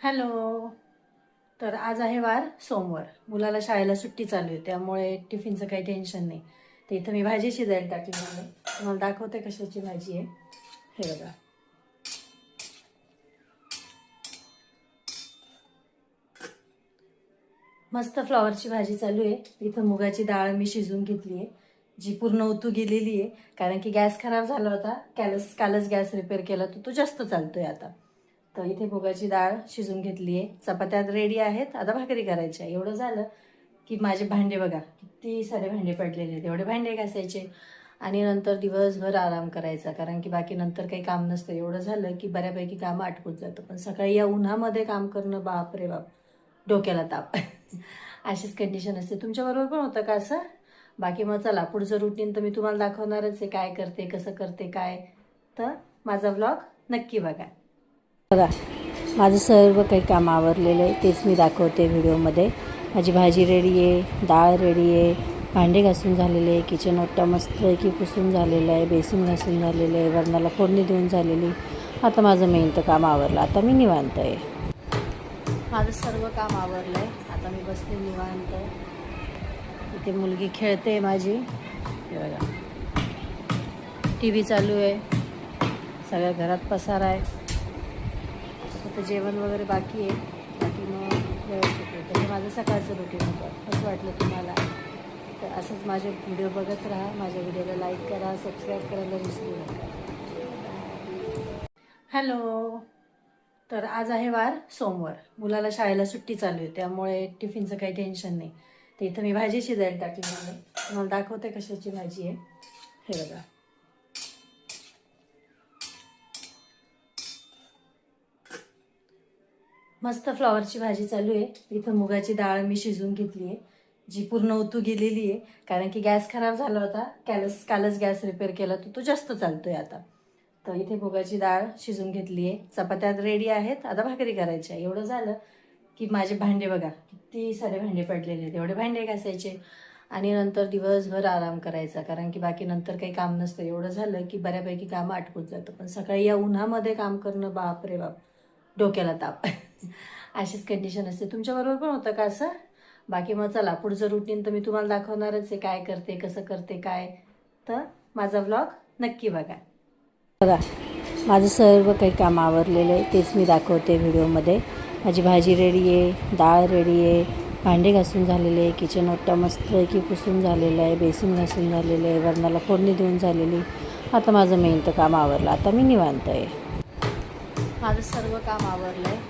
Hello. तर आज आहे वार सोमवार. मुलाला शाळेला सुट्टी चालू आहे, त्यामुळे टिफिनचं काही टेन्शन नाही. तर इथं मी भाजी शिजायला टाकली आहे. तुम्हाला दाखवते कशाची भाजी आहे. हे बघा, मस्त फ्लॉवरची भाजी चालू आहे. इथं मुगाची डाळ मी शिजून घेतली आहे, जी पूर्ण उतू गेलेली आहे. कारण की गॅस खराब झाला होता. कालच गॅस रिपेअर केला, तो जास्त चालतोय आता. तर इथे मुगाची डाळ शिजून घेतली आहे. चपात्या रेडी आहेत, आता भाकरी करायच्या. एवढं झालं की माझे भांडे बघा, किती सारे भांडे पडलेले आहेत. एवढे भांडे घासायचे आणि नंतर दिवसभर आराम करायचा, कारण की बाकी नंतर काही काम नसतं. एवढं झालं की बऱ्यापैकी काम आटपून जातं. पण सकाळी या उन्हामध्ये काम करणं, बाप रे बाप, डोक्याला ताप. अशीच कंडिशन असते. तुमच्याबरोबर पण होतं का असं? बाकी मग चला, पुढचं रुटीन तर मी तुम्हाला दाखवणारच आहे, काय करते, कसं करते, काय. तर माझा व्लॉग नक्की बघा. बघा, माझं सर्व काही काम आवरलेलं आहे, तेच मी दाखवते व्हिडिओमध्ये. माझी भाजी रेडी आहे, डाळ रेडी आहे, भांडे घासून झालेले आहे, किचन ओटा मस्तपैकी पुसून झालेलं आहे, बेसिन घासून झालेलं आहे, वरणाला फोडणी देऊन झालेली. आता माझं मेन तर काम आवरलं, आता मी निवांत आहे. माझं सर्व काम आवरलं आहे, आता मी बसले निवांत. इथे मुलगी खेळते माझी, हे बघा, टी व्ही चालू आहे, सगळ्या घरात पसारा आहे. आता जेवण वगैरे बाकी आहे, बाकी मग व्यवस्थित होतं. हे माझं सकाळचं रुटीन होतं. असं वाटलं तुम्हाला तर असंच माझे व्हिडिओ बघत राहा. माझ्या व्हिडिओला लाईक करा, सबस्क्राईब करायला विसरू नका. हॅलो. तर आज आहे वार सोमवार. मुलाला शाळेला सुट्टी चालू आहे, त्यामुळे टिफिनचं काही टेन्शन नाही. तर इथं मी भाजी शिजायला टाकली आहे. तुम्हाला दाखवते कशाची भाजी आहे. हे बघा, मस्त फ्लॉवरची भाजी चालू आहे. इथं मुगाची डाळ मी शिजून घेतली आहे, जी पूर्ण उतू गेलेली आहे. कारण की गॅस खराब झाला होता. कालच गॅस रिपेअर केला, तो जास्त चालतोय आता. तर इथे मुगाची डाळ शिजून घेतली आहे. चपात्या रेडी आहेत, आता भाकरी करायच्या. एवढं झालं की माझे भांडे बघा, किती सारे भांडे पडलेले आहेत. एवढे भांडे घासायचे आणि नंतर दिवसभर आराम करायचा, कारण की बाकी नंतर काही काम नसतं. एवढं झालं की बऱ्यापैकी काम आटपून जातं. पण सकाळी या उन्हामध्ये काम करणं, बाप रे बाप, डोक्याला ताप. अशीच कंडिशन असते. तुमच्याबरोबर पण होतं का असं? बाकी मग चला, पुढचं रुटीन तर मी तुम्हाला दाखवणारच आहे, काय करते, कसं करते, काय. तर माझा व्लॉग नक्की बघा. बघा, माझं सर्व काही काम आवरलेलं आहे, तेच मी दाखवते व्हिडिओमध्ये. माझी भाजी रेडी आहे, डाळ रेडी आहे, भांडे घासून झालेले आहे, किचन ओटा मस्तपैकी पुसून झालेलं आहे, बेसिन घासून झालेलं आहे, वरणाला फोडणी देऊन झालेली. आता माझं मेन तर काम आवरलं, आता मी निवांत आहे. माझं सर्व काम आवरलं आहे,